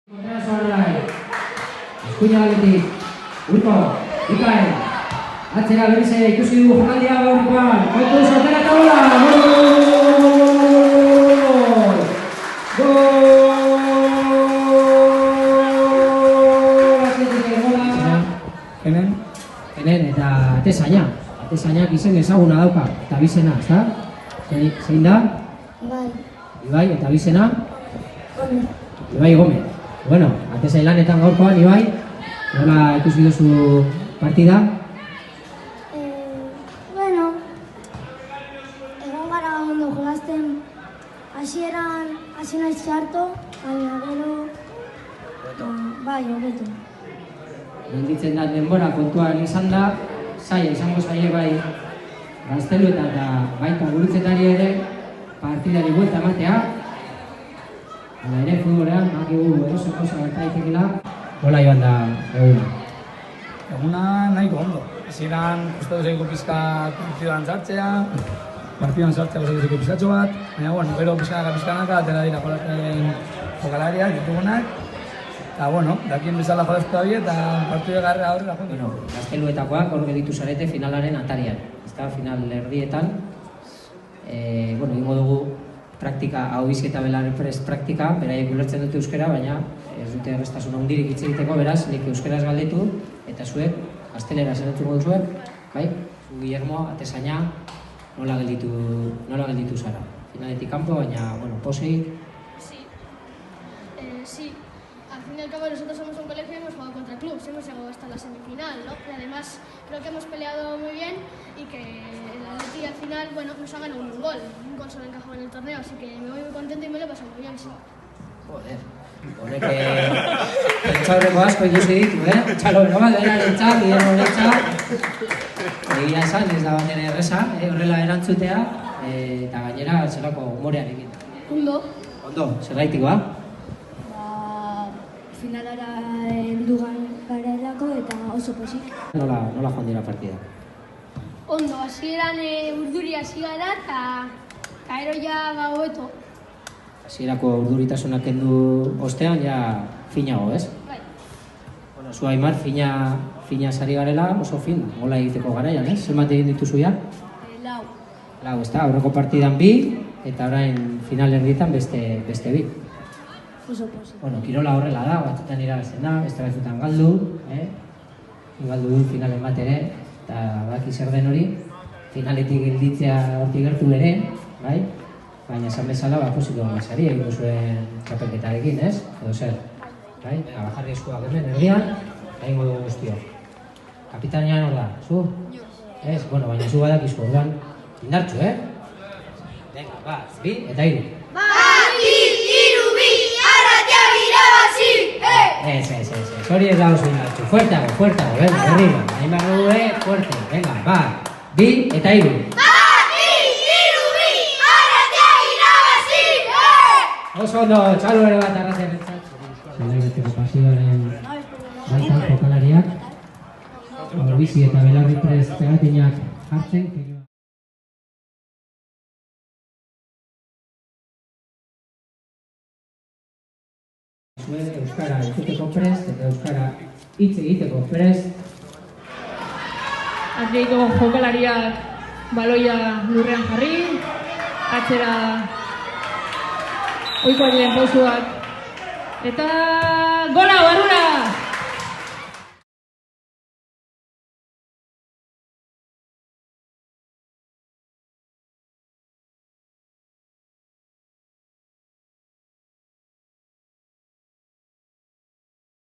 Eskuina galetik, Urko, Ikael, atzera berriz ikusi dugu jokaldia gaurkoan, kontu sortera eta bola, Hemen eta Atezainak izen ezaguna dauka, eta bizena, ezta? Zein da? Ibai, eta bizena? Ibai Gomez. Bueno, Atezai lanetan gaurkoan, Ibai, nola ikusi duzu partida? Bueno, egon gara ondo jolazten, hasieran hasi naiz txarto, baina gero, bai, hobeto. Gelditzen da denbora kontuan izan da, zaila izango zaile bai gazteluetan eta baita gurutzetari ere partidari buelta ematea. Hala ere, futbolean, makigu eroso gauza gerta daitekela, nola joan da eguna? Eguna nahiko ondo. Hasieran kostatu zaiko pizka partidan sartzea kostatu zaiko pizkatxo bat, baina bueno, gero pizkanaka atera dira jolasten jokalariak ditugunak. Eta bueno, dakien bezala jolaztu da eta partidu garra horrela joan. Bueno, gazteluetakoak hor gelditu zarete finalaren atarian. Ezta final erdietan. Bueno, ingo dugu praktika, hau bizketa belarrez praktika, beraiek ulertzen dute euskera, baina ez dute errestasun handirik hitz egiteko, beraz, nik euskeraz galdetu, eta zuek, gaztelera zenetzuko duzuek, bai? Guillermo, Atezaina, nola gelditu zara? Finaletik kanpo, baina, bueno, posik. Sí. Al fin y al cabo nosotros somos un colegio y hemos jugado contra clubs, hemos llegado hasta la semifinal, ¿no? Y además creo que hemos peleado muy bien y que el Atleti al final, bueno, nos ha ganado un gol solo encajado en el torneo, así que me voy muy contento y me lo he pasado muy bien, sí. Joder, honek pentsaurreko asko ikusi ditu, Txalo bat berentzat, Guillermorentzat. Egia esan, ez da baten erreza, horrela erantzutea, eta gainera zelako humorearekin. Ondo. Ondo, zergaitikoa? Finalara heldu garelako eta oso posik. Nola joan dira partida? Ondo, hasieran urduri hasi gara eta gero ja hobeto. Hasierako urduritasunak kendu ostean, ja finago, ez? Bai. Bueno, zu Aimar, fina sari garela, oso fin, gola egiteko garaian, ez? Zenbat egin dituzu ja? Lau, ez da, aurreko partidan 2, eta orain final erdietan beste 2. Oso posik. Bueno, kirola horrela da, batzutan irabazten da, beste batzutan galdu, galdu du finalen bat ere, eta baki zer den hori, finaletik gelditzea hortik gertu ere, bai? Baina esan bezala, posiko gazari egin zuen txapelketarekin, ez? Edo zer, bai? Bajarri eskuak hemen erdian, egingo dugu guztio. Kapitania hor da, zu? Ez? Bueno, baina zu badakizu, orduan, indartxu, Venga, 2 eta 3. Ez, hori ez da oso indartxu. Fuertago, venga, arriba. Hain behar dugu, fuerte. Venga, 2 eta 3. Oso ondo, txalo ere bat arrazen entzat. Zelaibeteko pasioaren baitan jokalariak. Bizi eta belarri prest pegatinak jartzen. Euskara entzuteko prest eta Euskara hitz egiteko prest. Atleiko jokalariak baloia lurrean jarri, atzera oikoa diren pausuak, eta gola barrura!